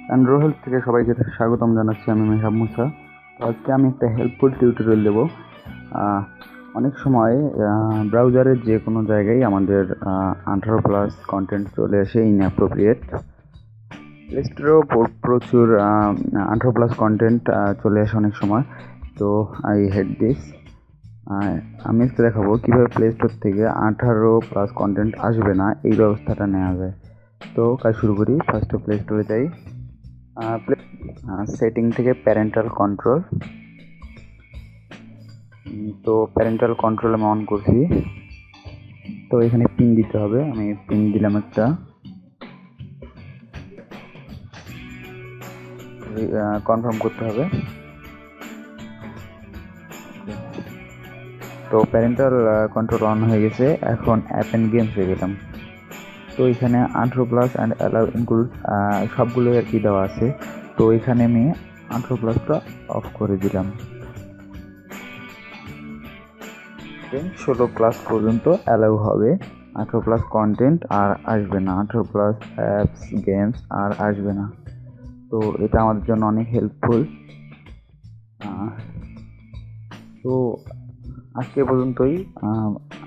Andro help থেকে সবাইকে স্বাগতম জানাচ্ছি। আমি মেহরাব মুসা। তো আজকে আমি একটা হেল্পফুল টিউটোরিয়াল দেবো। অনেক সময় ব্রাউজারের যে কোনো জায়গায় আমাদের 18+ কন্টেন্ট চলে আসে ইনঅ্যাপ্রোপ্রিয়েট। প্লে স্টোরেও প্রচুর 18+ কন্টেন্ট চলে আসে অনেক সময়। তো আই হেড দিস। আমি আজকে দেখাবো কীভাবে প্লে স্টোর থেকে 18+ কন্টেন্ট আসবে না এই ব্যবস্থাটা নেওয়া যায়। তো কাজ শুরু করি। ফার্স্টে প্লে স্টোরে যাই। সেটিং থেকে প্যারেন্টাল কন্ট্রোল। তো প্যারেন্টাল কন্ট্রোল আমি অন করছি। তো এখানে পিন দিতে হবে, আমি পিন দিলাম একটা। কনফার্ম করতে হবে। তো প্যারেন্টাল কন্ট্রোল অন হয়ে গেছে। এখন অ্যাপ অ্যান্ড গেমসে গেলাম। তো এখানে 18+ অ্যান্ড অ্যালাউ ইনক্লুড সবগুলো আর কি দেওয়া আছে। তো এখানে আমি 18+টা অফ করে দিলাম। 16+ পর্যন্ত অ্যালাউ হবে। 18+ কন্টেন্ট আর আসবে না, 18+ অ্যাপস গেমস আর আসবে না। তো এটা আমাদের জন্য অনেক হেল্পফুল। তো আজকে পর্যন্তই।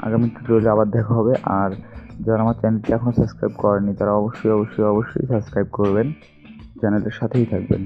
আগামী টিউটোরিয়ালে আবার দেখা হবে। আর যারা আমার চ্যানেলটি এখনও সাবস্ক্রাইব করেনি তারা অবশ্যই অবশ্যই অবশ্যই সাবস্ক্রাইব করবেন, চ্যানেলের সাথেই থাকবেন।